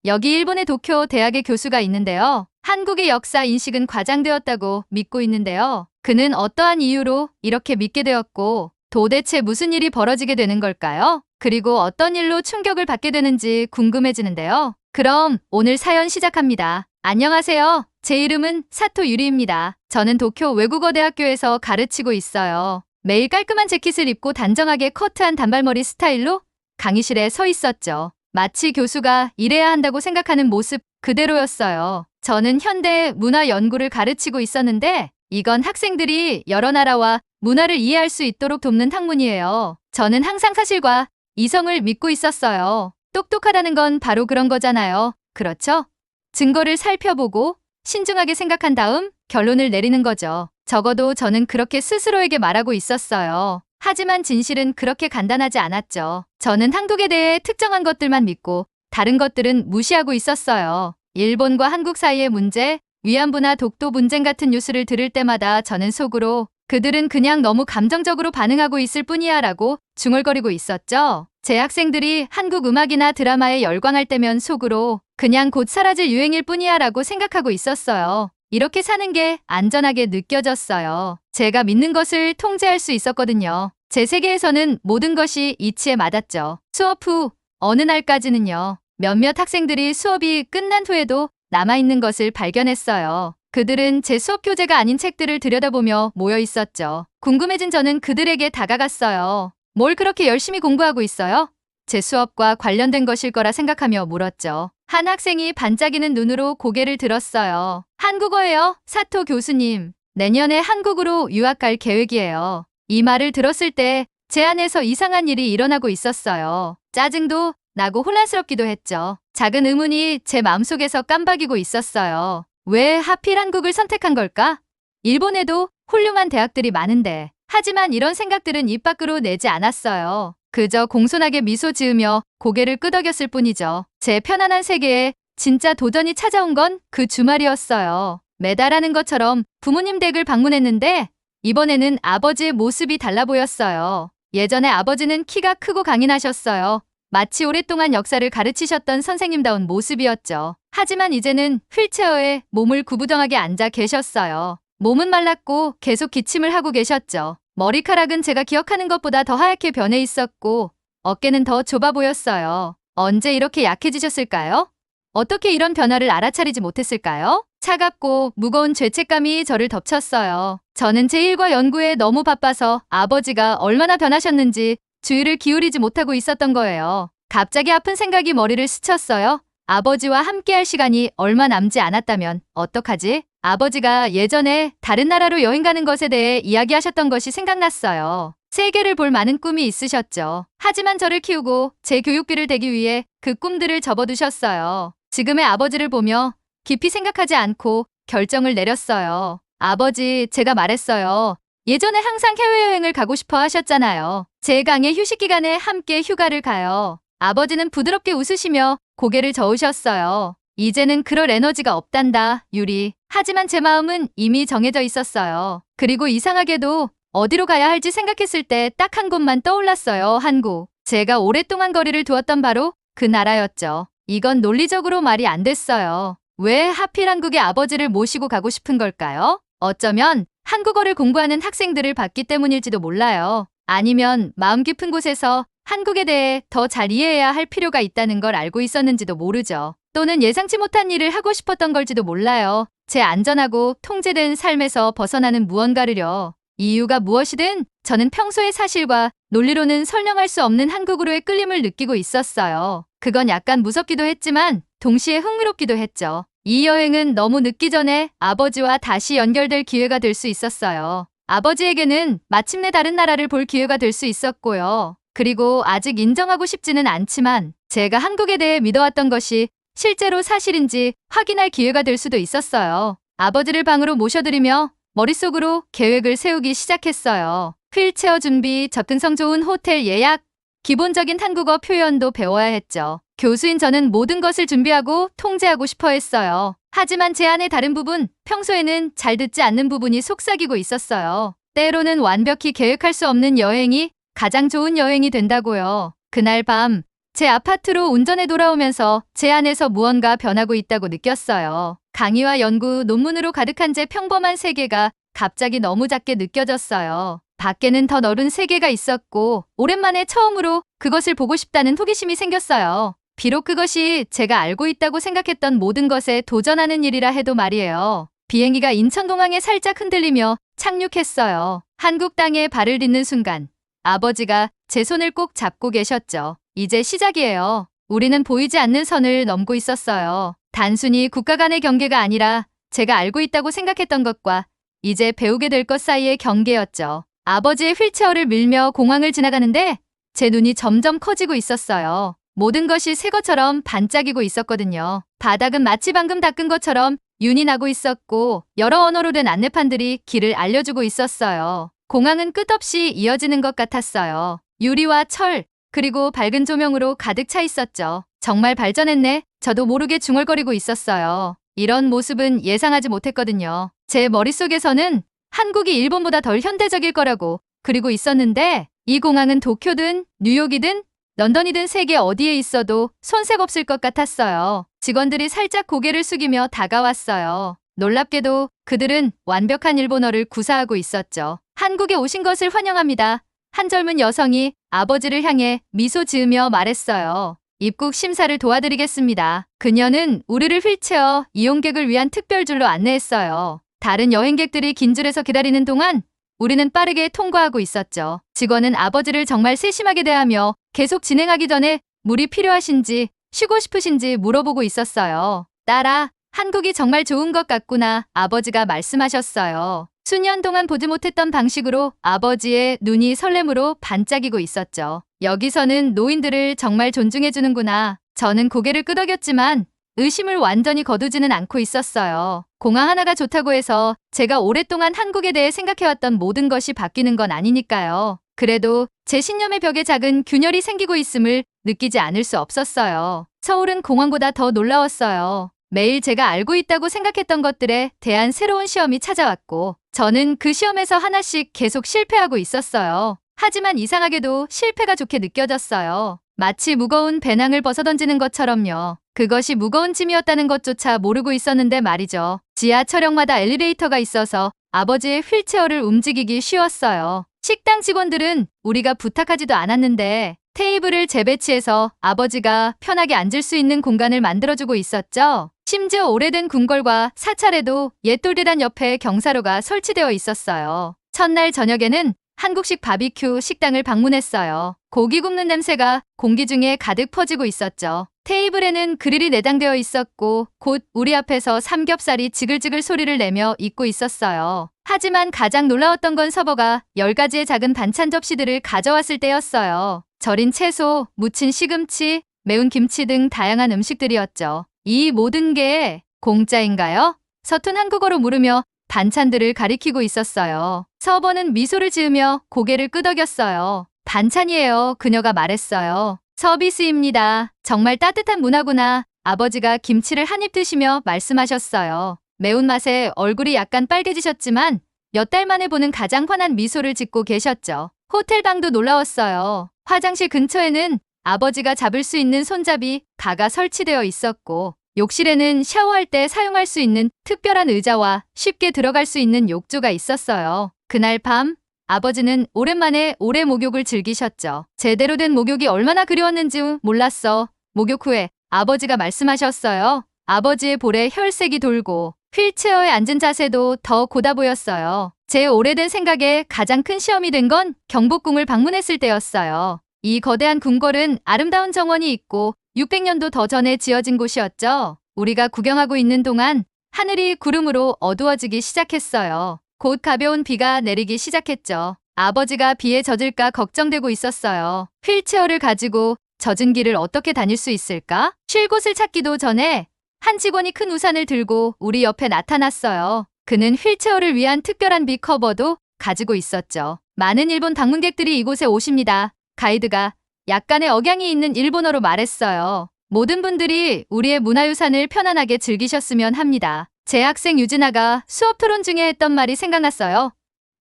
여기 일본의 도쿄 대학의 교수가 있는데요. 한국의 역사 인식은 과장되었다고 믿고 있는데요. 그는 어떠한 이유로 이렇게 믿게 되었고 도대체 무슨 일이 벌어지게 되는 걸까요? 그리고 어떤 일로 충격을 받게 되는지 궁금해지는데요. 그럼 오늘 사연 시작합니다. 안녕하세요. 제 이름은 사토 유리입니다. 저는 도쿄 외국어대학교에서 가르치고 있어요. 매일 깔끔한 재킷을 입고 단정하게 커트한 단발머리 스타일로 강의실에 서 있었죠. 마치 교수가 이래야 한다고 생각하는 모습 그대로였어요. 저는 현대 문화 연구를 가르치고 있었는데 이건 학생들이 여러 나라와 문화를 이해할 수 있도록 돕는 학문이에요. 저는 항상 사실과 이성을 믿고 있었어요. 똑똑하다는 건 바로 그런 거잖아요. 그렇죠? 증거를 살펴보고 신중하게 생각한 다음 결론을 내리는 거죠. 적어도 저는 그렇게 스스로에게 말하고 있었어요. 하지만 진실은 그렇게 간단하지 않았죠. 저는 한국에 대해 특정한 것들만 믿고 다른 것들은 무시하고 있었어요. 일본과 한국 사이의 문제, 위안부나 독도 분쟁 같은 뉴스를 들을 때마다 저는 속으로 그들은 그냥 너무 감정적으로 반응하고 있을 뿐이야 라고 중얼거리고 있었죠. 제 학생들이 한국 음악이나 드라마에 열광할 때면 속으로 그냥 곧 사라질 유행일 뿐이야 라고 생각하고 있었어요. 이렇게 사는 게 안전하게 느껴졌어요. 제가 믿는 것을 통제할 수 있었거든요. 제 세계에서는 모든 것이 이치에 맞았죠. 수업 후 어느 날까지는요. 몇몇 학생들이 수업이 끝난 후에도 남아있는 것을 발견했어요. 그들은 제 수업 교재가 아닌 책들을 들여다보며 모여 있었죠. 궁금해진 저는 그들에게 다가갔어요. 뭘 그렇게 열심히 공부하고 있어요? 제 수업과 관련된 것일 거라 생각하며 물었죠. 한 학생이 반짝이는 눈으로 고개를 들었어요. 한국어예요, 사토 교수님. 내년에 한국으로 유학 갈 계획이에요. 이 말을 들었을 때 제 안에서 이상한 일이 일어나고 있었어요. 짜증도 나고 혼란스럽기도 했죠. 작은 의문이 제 마음속에서 깜박이고 있었어요. 왜 하필 한국을 선택한 걸까? 일본에도 훌륭한 대학들이 많은데. 하지만 이런 생각들은 입 밖으로 내지 않았어요. 그저 공손하게 미소 지으며 고개를 끄덕였을 뿐이죠. 제 편안한 세계에 진짜 도전이 찾아온 건 그 주말이었어요. 매달 하는 것처럼 부모님 댁을 방문했는데 이번에는 아버지의 모습이 달라 보였어요. 예전에 아버지는 키가 크고 강인하셨어요. 마치 오랫동안 역사를 가르치셨던 선생님다운 모습이었죠. 하지만 이제는 휠체어에 몸을 구부정하게 앉아 계셨어요. 몸은 말랐고 계속 기침을 하고 계셨죠. 머리카락은 제가 기억하는 것보다 더 하얗게 변해 있었고 어깨는 더 좁아 보였어요. 언제 이렇게 약해지셨을까요? 어떻게 이런 변화를 알아차리지 못했을까요? 차갑고 무거운 죄책감이 저를 덮쳤어요. 저는 제 일과 연구에 너무 바빠서 아버지가 얼마나 변하셨는지 주의를 기울이지 못하고 있었던 거예요. 갑자기 아픈 생각이 머리를 스쳤어요. 아버지와 함께할 시간이 얼마 남지 않았다면 어떡하지? 아버지가 예전에 다른 나라로 여행 가는 것에 대해 이야기하셨던 것이 생각났어요. 세계를 볼 많은 꿈이 있으셨죠. 하지만 저를 키우고 제 교육비를 대기 위해 그 꿈들을 접어두셨어요. 지금의 아버지를 보며 깊이 생각하지 않고 결정을 내렸어요. 아버지, 제가 말했어요. 예전에 항상 해외여행을 가고 싶어 하셨잖아요. 제 강의 휴식 기간에 함께 휴가를 가요. 아버지는 부드럽게 웃으시며 고개를 저으셨어요. 이제는 그럴 에너지가 없단다, 유리. 하지만 제 마음은 이미 정해져 있었어요. 그리고 이상하게도 어디로 가야 할지 생각했을 때 딱 한 곳만 떠올랐어요, 한국. 제가 오랫동안 거리를 두었던 바로 그 나라였죠. 이건 논리적으로 말이 안 됐어요. 왜 하필 한국의 아버지를 모시고 가고 싶은 걸까요? 어쩌면 한국어를 공부하는 학생들을 봤기 때문일지도 몰라요. 아니면 마음 깊은 곳에서 한국에 대해 더 잘 이해해야 할 필요가 있다는 걸 알고 있었는지도 모르죠. 또는 예상치 못한 일을 하고 싶었던 걸지도 몰라요. 제 안전하고 통제된 삶에서 벗어나는 무언가를요. 이유가 무엇이든 저는 평소의 사실과 논리로는 설명할 수 없는 한국으로의 끌림을 느끼고 있었어요. 그건 약간 무섭기도 했지만 동시에 흥미롭기도 했죠. 이 여행은 너무 늦기 전에 아버지와 다시 연결될 기회가 될 수 있었어요. 아버지에게는 마침내 다른 나라를 볼 기회가 될 수 있었고요. 그리고 아직 인정하고 싶지는 않지만 제가 한국에 대해 믿어왔던 것이 실제로 사실인지 확인할 기회가 될 수도 있었어요. 아버지를 방으로 모셔드리며 머릿속으로 계획을 세우기 시작했어요. 휠체어 준비, 접근성 좋은 호텔 예약, 기본적인 한국어 표현도 배워야 했죠. 교수인 저는 모든 것을 준비하고 통제하고 싶어 했어요. 하지만 제 안의 다른 부분, 평소에는 잘 듣지 않는 부분이 속삭이고 있었어요. 때로는 완벽히 계획할 수 없는 여행이 가장 좋은 여행이 된다고요. 그날 밤 제 아파트로 운전해 돌아오면서 제 안에서 무언가 변하고 있다고 느꼈어요. 강의와 연구, 논문으로 가득한 제 평범한 세계가 갑자기 너무 작게 느껴졌어요. 밖에는 더 넓은 세계가 있었고 오랜만에 처음으로 그것을 보고 싶다는 호기심이 생겼어요. 비록 그것이 제가 알고 있다고 생각했던 모든 것에 도전하는 일이라 해도 말이에요. 비행기가 인천공항에 살짝 흔들리며 착륙했어요. 한국 땅에 발을 딛는 순간 아버지가 제 손을 꼭 잡고 계셨죠. 이제 시작이에요. 우리는 보이지 않는 선을 넘고 있었어요. 단순히 국가 간의 경계가 아니라 제가 알고 있다고 생각했던 것과 이제 배우게 될 것 사이의 경계였죠. 아버지의 휠체어를 밀며 공항을 지나가는데 제 눈이 점점 커지고 있었어요. 모든 것이 새 것처럼 반짝이고 있었거든요. 바닥은 마치 방금 닦은 것처럼 윤이 나고 있었고 여러 언어로 된 안내판들이 길을 알려주고 있었어요. 공항은 끝없이 이어지는 것 같았어요. 유리와 철, 그리고 밝은 조명으로 가득 차 있었죠. 정말 발전했네. 저도 모르게 중얼거리고 있었어요. 이런 모습은 예상하지 못했거든요. 제 머릿속에서는 한국이 일본보다 덜 현대적일 거라고 그리고 있었는데 이 공항은 도쿄든 뉴욕이든 런던이든 세계 어디에 있어도 손색 없을 것 같았어요. 직원들이 살짝 고개를 숙이며 다가왔어요. 놀랍게도 그들은 완벽한 일본어를 구사하고 있었죠. 한국에 오신 것을 환영합니다. 한 젊은 여성이 아버지를 향해 미소 지으며 말했어요. 입국 심사를 도와드리겠습니다. 그녀는 우리를 휠체어 이용객을 위한 특별줄로 안내했어요. 다른 여행객들이 긴 줄에서 기다리는 동안 우리는 빠르게 통과하고 있었죠. 직원은 아버지를 정말 세심하게 대하며 계속 진행하기 전에 물이 필요하신지 쉬고 싶으신지 물어보고 있었어요. 딸아, 한국이 정말 좋은 것 같구나. 아버지가 말씀하셨어요. 수년 동안 보지 못했던 방식으로 아버지의 눈이 설렘으로 반짝이고 있었죠. 여기서는 노인들을 정말 존중해주는구나. 저는 고개를 끄덕였지만 의심을 완전히 거두지는 않고 있었어요. 공항 하나가 좋다고 해서 제가 오랫동안 한국에 대해 생각해왔던 모든 것이 바뀌는 건 아니니까요. 그래도 제 신념의 벽에 작은 균열이 생기고 있음을 느끼지 않을 수 없었어요. 서울은 공항보다 더 놀라웠어요. 매일 제가 알고 있다고 생각했던 것들에 대한 새로운 시험이 찾아왔고 저는 그 시험에서 하나씩 계속 실패하고 있었어요. 하지만 이상하게도 실패가 좋게 느껴졌어요. 마치 무거운 배낭을 벗어던지는 것처럼요. 그것이 무거운 짐이었다는 것조차 모르고 있었는데 말이죠. 지하철역마다 엘리베이터가 있어서 아버지의 휠체어를 움직이기 쉬웠어요. 식당 직원들은 우리가 부탁하지도 않았는데 테이블을 재배치해서 아버지가 편하게 앉을 수 있는 공간을 만들어주고 있었죠. 심지어 오래된 궁궐과 사찰에도 옛돌계단 옆에 경사로가 설치되어 있었어요. 첫날 저녁에는 한국식 바비큐 식당을 방문했어요. 고기 굽는 냄새가 공기 중에 가득 퍼지고 있었죠. 테이블에는 그릴이 내장되어 있었고 곧 우리 앞에서 삼겹살이 지글지글 소리를 내며 익고 있었어요. 하지만 가장 놀라웠던 건 서버가 10가지의 작은 반찬 접시들을 가져왔을 때였어요. 절인 채소, 무친 시금치, 매운 김치 등 다양한 음식들이었죠. 이 모든 게 공짜인가요? 서툰 한국어로 물으며 반찬들을 가리키고 있었어요. 서버는 미소를 지으며 고개를 끄덕였어요. 반찬이에요. 그녀가 말했어요. 서비스입니다. 정말 따뜻한 문화구나. 아버지가 김치를 한 입 드시며 말씀하셨어요. 매운맛에 얼굴이 약간 빨개지셨지만 몇 달 만에 보는 가장 환한 미소를 짓고 계셨죠. 호텔 방도 놀라웠어요. 화장실 근처에는 아버지가 잡을 수 있는 손잡이 가가 설치되어 있었고 욕실에는 샤워할 때 사용할 수 있는 특별한 의자와 쉽게 들어갈 수 있는 욕조가 있었어요. 그날 밤 아버지는 오랜만에 오래 목욕을 즐기셨죠. 제대로 된 목욕이 얼마나 그리웠는지 몰랐어. 목욕 후에 아버지가 말씀하셨어요. 아버지의 볼에 혈색이 돌고 휠체어에 앉은 자세도 더 고다 보였어요. 제 오래된 생각에 가장 큰 시험이 된 건 경복궁을 방문했을 때였어요. 이 거대한 궁궐은 아름다운 정원이 있고 600년도 더 전에 지어진 곳이었죠. 우리가 구경하고 있는 동안 하늘이 구름으로 어두워지기 시작했어요. 곧 가벼운 비가 내리기 시작했죠. 아버지가 비에 젖을까 걱정되고 있었어요. 휠체어를 가지고 젖은 길을 어떻게 다닐 수 있을까? 쉴 곳을 찾기도 전에 한 직원이 큰 우산을 들고 우리 옆에 나타났어요. 그는 휠체어를 위한 특별한 비 커버도 가지고 있었죠. 많은 일본 방문객들이 이곳에 오십니다. 가이드가 약간의 억양이 있는 일본어로 말했어요. 모든 분들이 우리의 문화유산을 편안하게 즐기셨으면 합니다. 제 학생 유진아가 수업 토론 중에 했던 말이 생각났어요.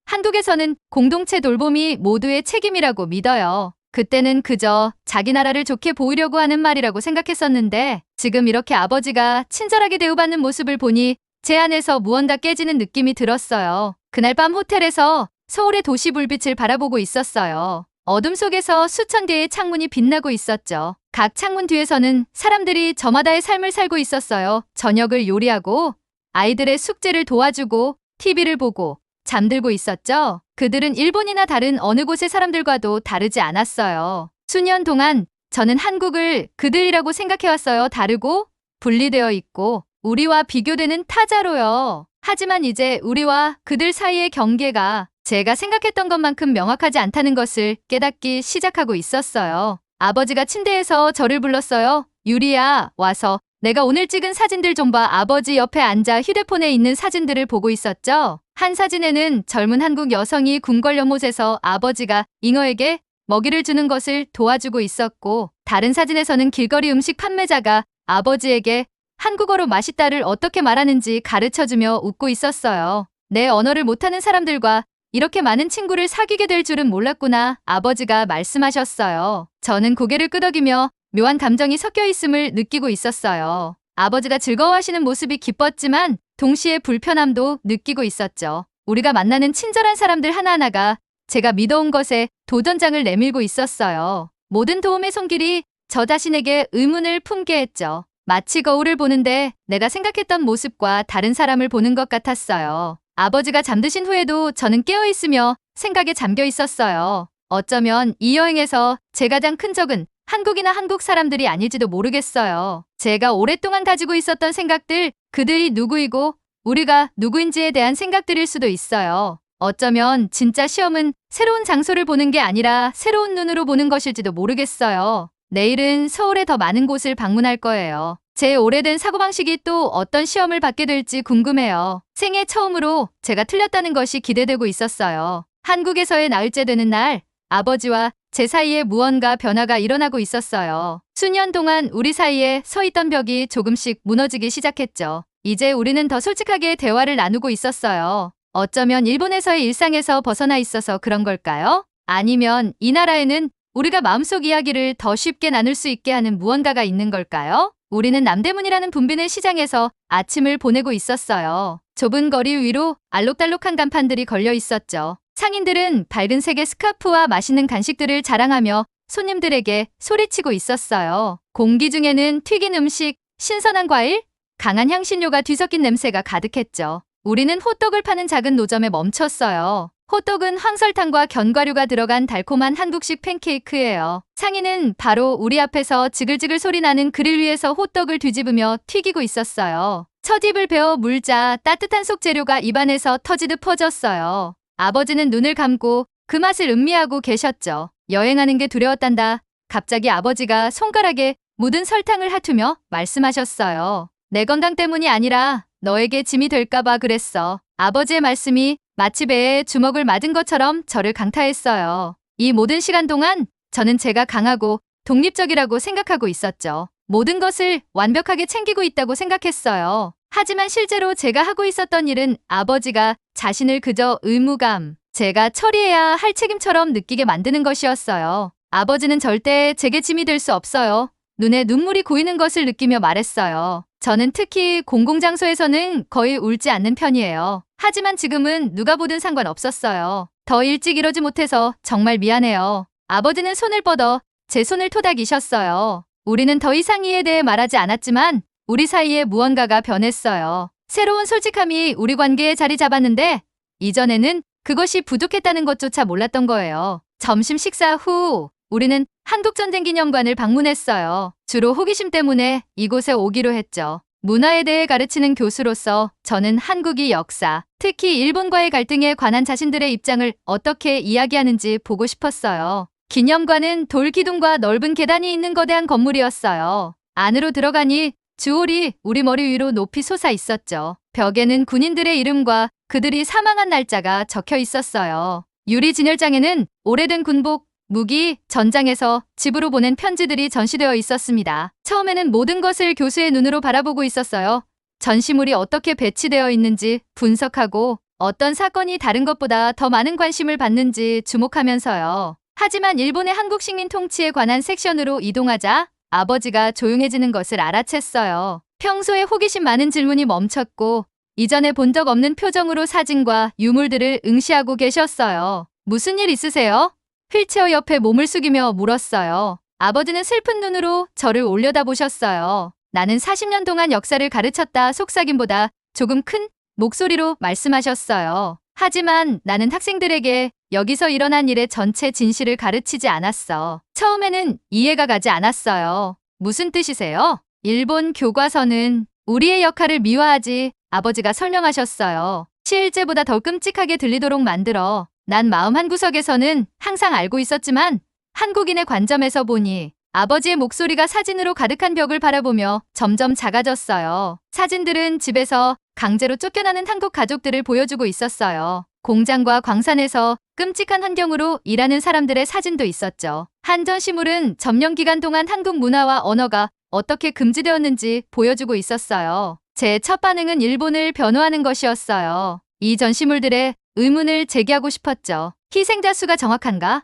한국에서는 공동체 돌봄이 모두의 책임이라고 믿어요. 그때는 그저 자기 나라를 좋게 보이려고 하는 말이라고 생각했었는데 지금 이렇게 아버지가 친절하게 대우받는 모습을 보니 제 안에서 무언가 깨지는 느낌이 들었어요. 그날 밤 호텔에서 서울의 도시 불빛을 바라보고 있었어요. 어둠 속에서 수천 개의 창문이 빛나고 있었죠. 각 창문 뒤에서는 사람들이 저마다의 삶을 살고 있었어요. 저녁을 요리하고 아이들의 숙제를 도와주고 TV를 보고 잠들고 있었죠. 그들은 일본이나 다른 어느 곳의 사람들과도 다르지 않았어요. 수년 동안 저는 한국을 그들이라고 생각해왔어요. 다르고 분리되어 있고 우리와 비교되는 타자로요. 하지만 이제 우리와 그들 사이의 경계가 제가 생각했던 것만큼 명확하지 않다는 것을 깨닫기 시작하고 있었어요. 아버지가 침대에서 저를 불렀어요. 유리야, 와서 내가 오늘 찍은 사진들 좀 봐. 아버지 옆에 앉아 휴대폰에 있는 사진들을 보고 있었죠. 한 사진에는 젊은 한국 여성이 궁궐 연못에서 아버지가 잉어에게 먹이를 주는 것을 도와주고 있었고, 다른 사진에서는 길거리 음식 판매자가 아버지에게 한국어로 맛있다를 어떻게 말하는지 가르쳐주며 웃고 있었어요. 내 언어를 못하는 사람들과 이렇게 많은 친구를 사귀게 될 줄은 몰랐구나. 아버지가 말씀하셨어요. 저는 고개를 끄덕이며 묘한 감정이 섞여 있음을 느끼고 있었어요. 아버지가 즐거워하시는 모습이 기뻤지만 동시에 불편함도 느끼고 있었죠. 우리가 만나는 친절한 사람들 하나하나가 제가 믿어온 것에 도전장을 내밀고 있었어요. 모든 도움의 손길이 저 자신에게 의문을 품게 했죠. 마치 거울을 보는데 내가 생각했던 모습과 다른 사람을 보는 것 같았어요. 아버지가 잠드신 후에도 저는 깨어있으며 생각에 잠겨 있었어요. 어쩌면 이 여행에서 제 가장 큰 적은 한국이나 한국 사람들이 아닐지도 모르겠어요. 제가 오랫동안 가지고 있었던 생각들, 그들이 누구이고 우리가 누구인지에 대한 생각들일 수도 있어요. 어쩌면 진짜 시험은 새로운 장소를 보는 게 아니라 새로운 눈으로 보는 것일지도 모르겠어요. 내일은 서울의 더 많은 곳을 방문할 거예요. 제 오래된 사고방식이 또 어떤 시험을 받게 될지 궁금해요. 생애 처음으로 제가 틀렸다는 것이 기대되고 있었어요. 한국에서의 나흘째 되는 날, 아버지와 제 사이에 무언가 변화가 일어나고 있었어요. 수년 동안 우리 사이에 서 있던 벽이 조금씩 무너지기 시작했죠. 이제 우리는 더 솔직하게 대화를 나누고 있었어요. 어쩌면 일본에서의 일상에서 벗어나 있어서 그런 걸까요? 아니면 이 나라에는 우리가 마음속 이야기를 더 쉽게 나눌 수 있게 하는 무언가가 있는 걸까요? 우리는 남대문이라는 붐비는 시장에서 아침을 보내고 있었어요. 좁은 거리 위로 알록달록한 간판들이 걸려 있었죠. 상인들은 밝은 색의 스카프와 맛있는 간식들을 자랑하며 손님들에게 소리치고 있었어요. 공기 중에는 튀긴 음식, 신선한 과일, 강한 향신료가 뒤섞인 냄새가 가득했죠. 우리는 호떡을 파는 작은 노점에 멈췄어요. 호떡은 황설탕과 견과류가 들어간 달콤한 한국식 팬케이크예요. 상인은 바로 우리 앞에서 지글지글 소리나는 그릴 위에서 호떡을 뒤집으며 튀기고 있었어요. 첫 입을 베어 물자 따뜻한 속재료가 입안에서 터지듯 퍼졌어요. 아버지는 눈을 감고 그 맛을 음미하고 계셨죠. 여행하는 게 두려웠단다. 갑자기 아버지가 손가락에 묻은 설탕을 핥으며 말씀하셨어요. 내 건강 때문이 아니라 너에게 짐이 될까봐 그랬어. 아버지의 말씀이 마치 배에 주먹을 맞은 것처럼 저를 강타했어요. 이 모든 시간 동안 저는 제가 강하고 독립적이라고 생각하고 있었죠. 모든 것을 완벽하게 챙기고 있다고 생각했어요. 하지만 실제로 제가 하고 있었던 일은 아버지가 자신을 그저 의무감, 제가 처리해야 할 책임처럼 느끼게 만드는 것이었어요. 아버지는 절대 제게 짐이 될 수 없어요. 눈에 눈물이 고이는 것을 느끼며 말했어요. 저는 특히 공공장소에서는 거의 울지 않는 편이에요. 하지만 지금은 누가 보든 상관없었어요. 더 일찍 이러지 못해서 정말 미안해요. 아버지는 손을 뻗어 제 손을 토닥이셨어요. 우리는 더 이상 이에 대해 말하지 않았지만 우리 사이에 무언가가 변했어요. 새로운 솔직함이 우리 관계에 자리 잡았는데 이전에는 그것이 부족했다는 것조차 몰랐던 거예요. 점심 식사 후 우리는 한국전쟁기념관을 방문했어요. 주로 호기심 때문에 이곳에 오기로 했죠. 문화에 대해 가르치는 교수로서 저는 한국의 역사, 특히 일본과의 갈등에 관한 자신들의 입장을 어떻게 이야기하는지 보고 싶었어요. 기념관은 돌 기둥과 넓은 계단이 있는 거대한 건물이었어요. 안으로 들어가니 주홀이 우리 머리 위로 높이 솟아 있었죠. 벽에는 군인들의 이름과 그들이 사망한 날짜가 적혀 있었어요. 유리 진열장에는 오래된 군복, 무기, 전장에서 집으로 보낸 편지들이 전시되어 있었습니다. 처음에는 모든 것을 교수의 눈으로 바라보고 있었어요. 전시물이 어떻게 배치되어 있는지 분석하고 어떤 사건이 다른 것보다 더 많은 관심을 받는지 주목하면서요. 하지만 일본의 한국 식민 통치에 관한 섹션으로 이동하자 아버지가 조용해지는 것을 알아챘어요. 평소에 호기심 많은 질문이 멈췄고 이전에 본 적 없는 표정으로 사진과 유물들을 응시하고 계셨어요. 무슨 일 있으세요? 휠체어 옆에 몸을 숙이며 물었어요. 아버지는 슬픈 눈으로 저를 올려다보셨어요. 나는 40년 동안 역사를 가르쳤다 속삭임보다 조금 큰 목소리로 말씀하셨어요. 하지만 나는 학생들에게 여기서 일어난 일의 전체 진실을 가르치지 않았어. 처음에는 이해가 가지 않았어요. 무슨 뜻이세요? 일본 교과서는 우리의 역할을 미화하지, 아버지가 설명하셨어요. 실제보다 더 끔찍하게 들리도록 만들어. 난 마음 한구석에서는 항상 알고 있었지만 한국인의 관점에서 보니 아버지의 목소리가 사진으로 가득한 벽을 바라보며 점점 작아졌어요. 사진들은 집에서 강제로 쫓겨나는 한국 가족들을 보여주고 있었어요. 공장과 광산에서 끔찍한 환경으로 일하는 사람들의 사진도 있었죠. 한 전시물은 점령 기간 동안 한국 문화와 언어가 어떻게 금지되었는지 보여주고 있었어요. 제 첫 반응은 일본을 변호하는 것이었어요. 이 전시물들의 의문을 제기하고 싶었죠. 희생자 수가 정확한가?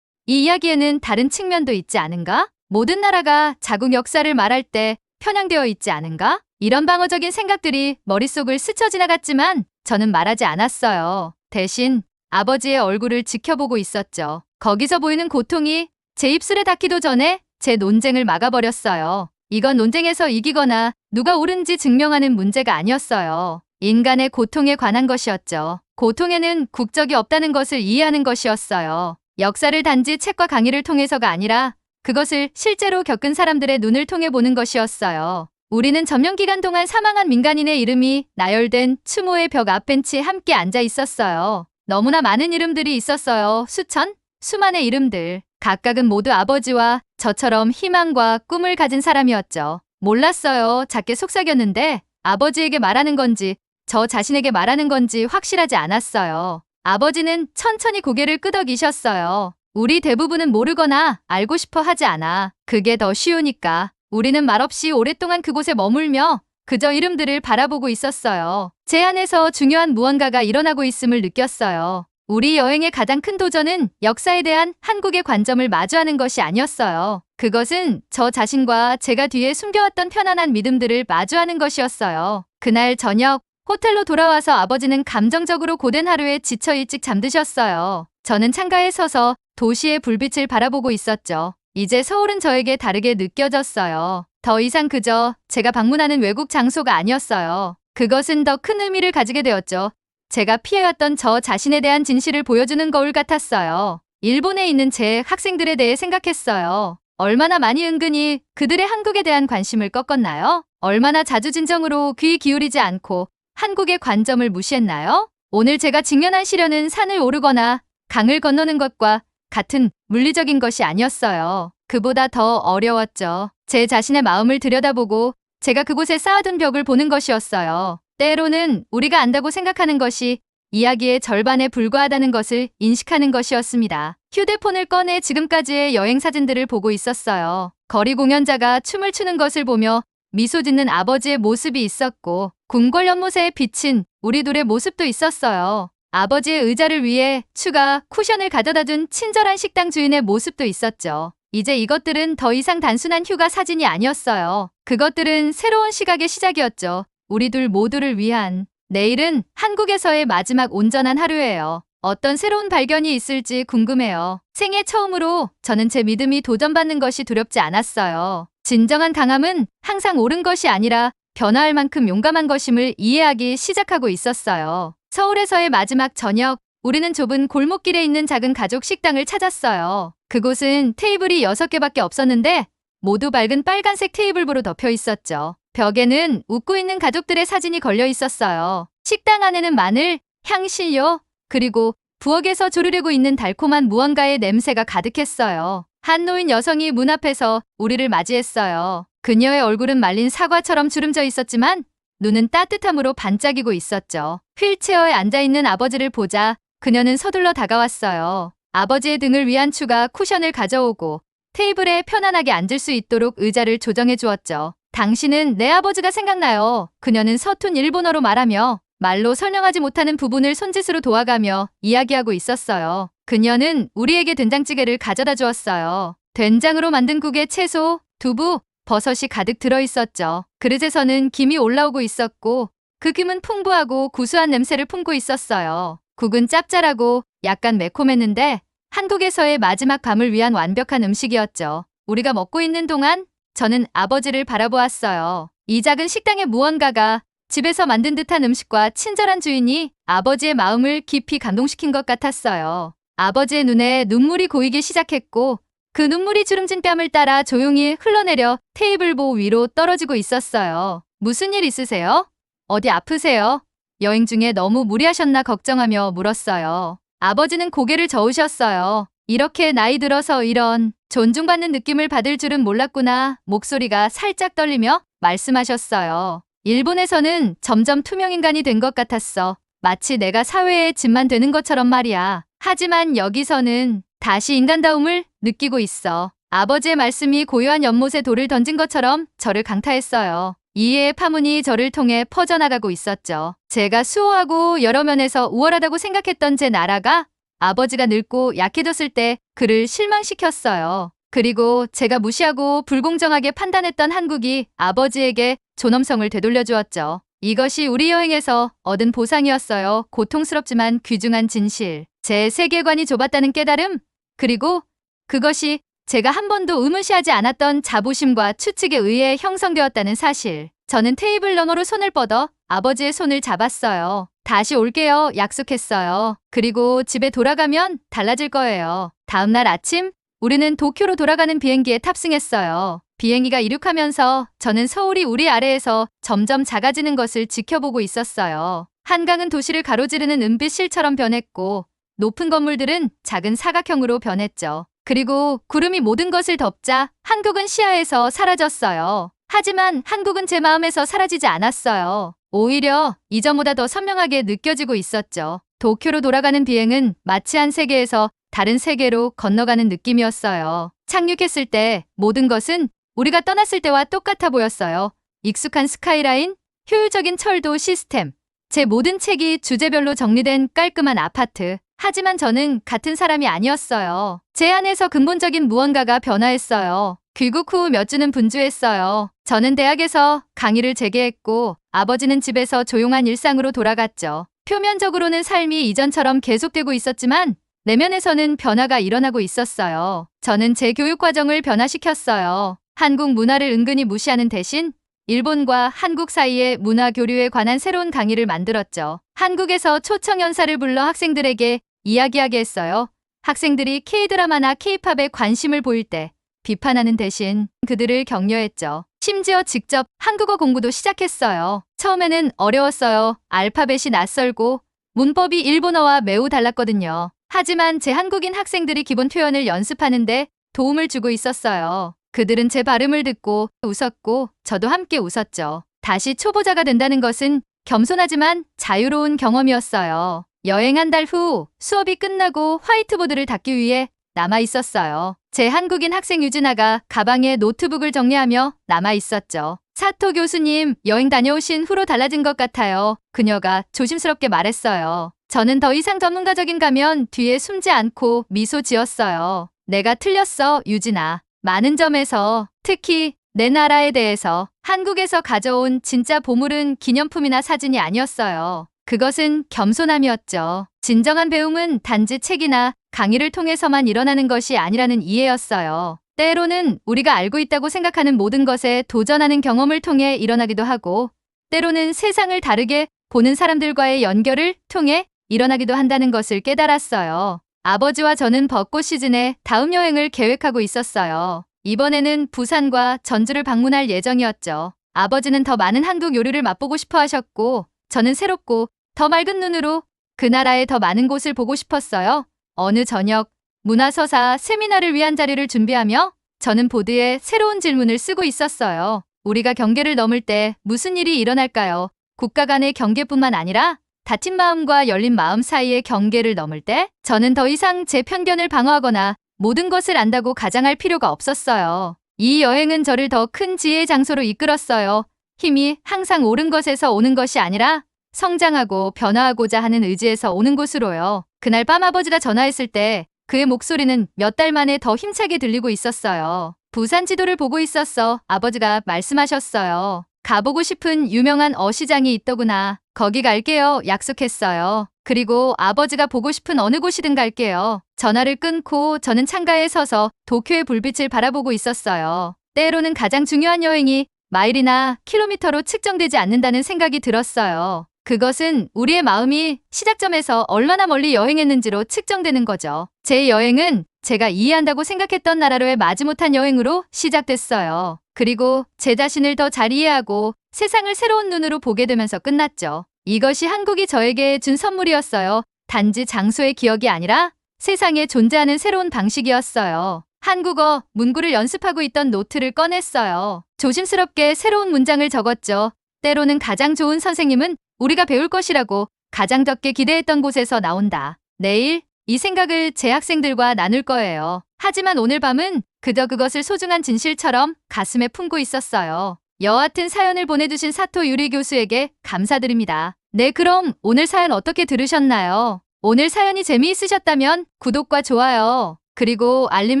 이 이야기에는 다른 측면도 있지 않은가? 모든 나라가 자국 역사를 말할 때 편향되어 있지 않은가? 이런 방어적인 생각들이 머릿속을 스쳐 지나갔지만 저는 말하지 않았어요. 대신 아버지의 얼굴을 지켜보고 있었죠. 거기서 보이는 고통이 제 입술에 닿기도 전에 제 논쟁을 막아버렸어요. 이건 논쟁에서 이기거나 누가 옳은지 증명하는 문제가 아니었어요. 인간의 고통에 관한 것이었죠. 고통에는 국적이 없다는 것을 이해하는 것이었어요. 역사를 단지 책과 강의를 통해서가 아니라 그것을 실제로 겪은 사람들의 눈을 통해 보는 것이었어요. 우리는 점령 기간 동안 사망한 민간인의 이름이 나열된 추모의 벽 앞 벤치에 함께 앉아 있었어요. 너무나 많은 이름들이 있었어요. 수천, 수만의 이름들. 각각은 모두 아버지와 저처럼 희망과 꿈을 가진 사람이었죠. 몰랐어요. 작게 속삭였는데 아버지에게 말하는 건지 저 자신에게 말하는 건지 확실하지 않았어요. 아버지는 천천히 고개를 끄덕이셨어요. 우리 대부분은 모르거나 알고 싶어 하지 않아. 그게 더 쉬우니까. 우리는 말없이 오랫동안 그곳에 머물며 그저 이름들을 바라보고 있었어요. 제 안에서 중요한 무언가가 일어나고 있음을 느꼈어요. 우리 여행의 가장 큰 도전은 역사에 대한 한국의 관점을 마주하는 것이 아니었어요. 그것은 저 자신과 제가 뒤에 숨겨왔던 편안한 믿음들을 마주하는 것이었어요. 그날 저녁 호텔로 돌아와서 아버지는 감정적으로 고된 하루에 지쳐 일찍 잠드셨어요. 저는 창가에 서서 도시의 불빛을 바라보고 있었죠. 이제 서울은 저에게 다르게 느껴졌어요. 더 이상 그저 제가 방문하는 외국 장소가 아니었어요. 그것은 더 큰 의미를 가지게 되었죠. 제가 피해왔던 저 자신에 대한 진실을 보여주는 거울 같았어요. 일본에 있는 제 학생들에 대해 생각했어요. 얼마나 많이 은근히 그들의 한국에 대한 관심을 꺾었나요? 얼마나 자주 진정으로 귀 기울이지 않고 한국의 관점을 무시했나요? 오늘 제가 직면한 시련은 산을 오르거나 강을 건너는 것과 같은 물리적인 것이 아니었어요. 그보다 더 어려웠죠. 제 자신의 마음을 들여다보고 제가 그곳에 쌓아둔 벽을 보는 것이었어요. 때로는 우리가 안다고 생각하는 것이 이야기의 절반에 불과하다는 것을 인식하는 것이었습니다. 휴대폰을 꺼내 지금까지의 여행 사진들을 보고 있었어요. 거리 공연자가 춤을 추는 것을 보며 미소 짓는 아버지의 모습이 있었고 궁궐 연못에 비친 우리 둘의 모습도 있었어요. 아버지의 의자를 위해 추가 쿠션을 가져다 준 친절한 식당 주인의 모습도 있었죠. 이제 이것들은 더 이상 단순한 휴가 사진이 아니었어요. 그것들은 새로운 시각의 시작이었죠. 우리 둘 모두를 위한. 내일은 한국에서의 마지막 온전한 하루예요. 어떤 새로운 발견이 있을지 궁금해요. 생애 처음으로 저는 제 믿음이 도전받는 것이 두렵지 않았어요. 진정한 강함은 항상 옳은 것이 아니라 변화할 만큼 용감한 것임을 이해하기 시작하고 있었어요. 서울에서의 마지막 저녁, 우리는 좁은 골목길에 있는 작은 가족 식당을 찾았어요. 그곳은 테이블이 6개밖에 없었는데 모두 밝은 빨간색 테이블보로 덮여 있었죠. 벽에는 웃고 있는 가족들의 사진이 걸려 있었어요. 식당 안에는 마늘, 향신료, 그리고 부엌에서 조르르고 있는 달콤한 무언가의 냄새가 가득했어요. 한 노인 여성이 문 앞에서 우리를 맞이했어요. 그녀의 얼굴은 말린 사과처럼 주름져 있었지만 눈은 따뜻함으로 반짝이고 있었죠. 휠체어에 앉아있는 아버지를 보자 그녀는 서둘러 다가왔어요. 아버지의 등을 위한 추가 쿠션을 가져오고 테이블에 편안하게 앉을 수 있도록 의자를 조정해 주었죠. 당신은 내 아버지가 생각나요. 그녀는 서툰 일본어로 말하며 말로 설명하지 못하는 부분을 손짓으로 도와가며 이야기하고 있었어요. 그녀는 우리에게 된장찌개를 가져다 주었어요. 된장으로 만든 국에 채소, 두부, 버섯이 가득 들어있었죠. 그릇에서는 김이 올라오고 있었고 그 김은 풍부하고 구수한 냄새를 품고 있었어요. 국은 짭짤하고 약간 매콤했는데 한국에서의 마지막 밤을 위한 완벽한 음식이었죠. 우리가 먹고 있는 동안 저는 아버지를 바라보았어요. 이 작은 식당의 무언가가 집에서 만든 듯한 음식과 친절한 주인이 아버지의 마음을 깊이 감동시킨 것 같았어요. 아버지의 눈에 눈물이 고이기 시작했고 그 눈물이 주름진 뺨을 따라 조용히 흘러내려 테이블보 위로 떨어지고 있었어요. 무슨 일 있으세요? 어디 아프세요? 여행 중에 너무 무리하셨나 걱정하며 물었어요. 아버지는 고개를 저으셨어요. 이렇게 나이 들어서 이런 존중받는 느낌을 받을 줄은 몰랐구나. 목소리가 살짝 떨리며 말씀하셨어요. 일본에서는 점점 투명인간이 된 것 같았어. 마치 내가 사회의 짐만 되는 것처럼 말이야. 하지만 여기서는 다시 인간다움을 느끼고 있어. 아버지의 말씀이 고요한 연못에 돌을 던진 것처럼 저를 강타했어요. 이해의 파문이 저를 통해 퍼져나가고 있었죠. 제가 수호하고 여러 면에서 우월하다고 생각했던 제 나라가 아버지가 늙고 약해졌을 때 그를 실망시켰어요. 그리고 제가 무시하고 불공정하게 판단했던 한국이 아버지에게 존엄성을 되돌려주었죠. 이것이 우리 여행에서 얻은 보상이었어요. 고통스럽지만 귀중한 진실. 제 세계관이 좁았다는 깨달음, 그리고 그것이 제가 한 번도 의무시하지 않았던 자부심과 추측에 의해 형성되었다는 사실. 저는 테이블 너머로 손을 뻗어 아버지의 손을 잡았어요. 다시 올게요. 약속했어요. 그리고 집에 돌아가면 달라질 거예요. 다음 날 아침 우리는 도쿄로 돌아가는 비행기에 탑승했어요. 비행기가 이륙하면서 저는 서울이 우리 아래에서 점점 작아지는 것을 지켜보고 있었어요. 한강은 도시를 가로지르는 은빛 실처럼 변했고 높은 건물들은 작은 사각형으로 변했죠. 그리고 구름이 모든 것을 덮자 한국은 시야에서 사라졌어요. 하지만 한국은 제 마음에서 사라지지 않았어요. 오히려 이전보다 더 선명하게 느껴지고 있었죠. 도쿄로 돌아가는 비행은 마치 한 세계에서 다른 세계로 건너가는 느낌이었어요. 착륙했을 때 모든 것은 우리가 떠났을 때와 똑같아 보였어요. 익숙한 스카이라인, 효율적인 철도 시스템, 제 모든 책이 주제별로 정리된 깔끔한 아파트. 하지만 저는 같은 사람이 아니었어요. 제 안에서 근본적인 무언가가 변화했어요. 귀국 후 몇 주는 분주했어요. 저는 대학에서 강의를 재개했고 아버지는 집에서 조용한 일상으로 돌아갔죠. 표면적으로는 삶이 이전처럼 계속되고 있었지만 내면에서는 변화가 일어나고 있었어요. 저는 제 교육 과정을 변화시켰어요. 한국 문화를 은근히 무시하는 대신 일본과 한국 사이의 문화 교류에 관한 새로운 강의를 만들었죠. 한국에서 초청 연사를 불러 학생들에게 이야기하게 했어요. 학생들이 K-드라마나 K-팝에 관심을 보일 때 비판하는 대신 그들을 격려했죠. 심지어 직접 한국어 공부도 시작했어요. 처음에는 어려웠어요. 알파벳이 낯설고 문법이 일본어와 매우 달랐거든요. 하지만 제 한국인 학생들이 기본 표현을 연습하는데 도움을 주고 있었어요. 그들은 제 발음을 듣고 웃었고 저도 함께 웃었죠. 다시 초보자가 된다는 것은 겸손하지만 자유로운 경험이었어요. 여행 한 달 후 수업이 끝나고 화이트보드를 닦기 위해 남아 있었어요. 제 한국인 학생 유진아가 가방에 노트북을 정리하며 남아 있었죠. 사토 교수님, 여행 다녀오신 후로 달라진 것 같아요. 그녀가 조심스럽게 말했어요. 저는 더 이상 전문가적인 가면 뒤에 숨지 않고 미소 지었어요. 내가 틀렸어, 유진아. 많은 점에서, 특히 내 나라에 대해서. 한국에서 가져온 진짜 보물은 기념품이나 사진이 아니었어요. 그것은 겸손함이었죠. 진정한 배움은 단지 책이나 강의를 통해서만 일어나는 것이 아니라는 이해였어요. 때로는 우리가 알고 있다고 생각하는 모든 것에 도전하는 경험을 통해 일어나기도 하고, 때로는 세상을 다르게 보는 사람들과의 연결을 통해 일어나기도 한다는 것을 깨달았어요. 아버지와 저는 벚꽃 시즌에 다음 여행을 계획하고 있었어요. 이번에는 부산과 전주를 방문할 예정이었죠. 아버지는 더 많은 한국 요리를 맛보고 싶어 하셨고, 저는 새롭고 더 맑은 눈으로 그 나라의 더 많은 곳을 보고 싶었어요. 어느 저녁, 문화서사 세미나를 위한 자리를 준비하며 저는 보드에 새로운 질문을 쓰고 있었어요. 우리가 경계를 넘을 때 무슨 일이 일어날까요? 국가 간의 경계뿐만 아니라 닫힌 마음과 열린 마음 사이의 경계를 넘을 때 저는 더 이상 제 편견을 방어하거나 모든 것을 안다고 가장할 필요가 없었어요. 이 여행은 저를 더 큰 지혜의 장소로 이끌었어요. 힘이 항상 옳은 것에서 오는 것이 아니라 성장하고 변화하고자 하는 의지에서 오는 곳으로요. 그날 밤 아버지가 전화했을 때 그의 목소리는 몇 달 만에 더 힘차게 들리고 있었어요. 부산 지도를 보고 있었어. 아버지가 말씀하셨어요. 가보고 싶은 유명한 어시장이 있더구나. 거기 갈게요. 약속했어요. 그리고 아버지가 보고 싶은 어느 곳이든 갈게요. 전화를 끊고 저는 창가에 서서 도쿄의 불빛을 바라보고 있었어요. 때로는 가장 중요한 여행이 마일이나 킬로미터로 측정되지 않는다는 생각이 들었어요. 그것은 우리의 마음이 시작점에서 얼마나 멀리 여행했는지로 측정되는 거죠. 제 여행은 제가 이해한다고 생각했던 나라로의 마지못한 여행으로 시작됐어요. 그리고 제 자신을 더 잘 이해하고 세상을 새로운 눈으로 보게 되면서 끝났죠. 이것이 한국이 저에게 준 선물이었어요. 단지 장소의 기억이 아니라 세상에 존재하는 새로운 방식이었어요. 한국어 문구를 연습하고 있던 노트를 꺼냈어요. 조심스럽게 새로운 문장을 적었죠. 때로는 가장 좋은 선생님은 우리가 배울 것이라고 가장 적게 기대했던 곳에서 나온다. 내일 이 생각을 제 학생들과 나눌 거예요. 하지만 오늘 밤은 그저 그것을 소중한 진실처럼 가슴에 품고 있었어요. 여하튼 사연을 보내주신 사토 유리 교수에게 감사드립니다. 네, 그럼 오늘 사연 어떻게 들으셨나요? 오늘 사연이 재미있으셨다면 구독과 좋아요, 그리고 알림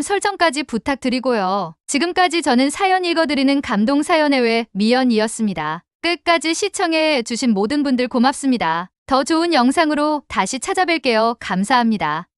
설정까지 부탁드리고요. 지금까지 저는 사연 읽어드리는 감동 사연의 외 미연이었습니다. 끝까지 시청해 주신 모든 분들 고맙습니다. 더 좋은 영상으로 다시 찾아뵐게요. 감사합니다.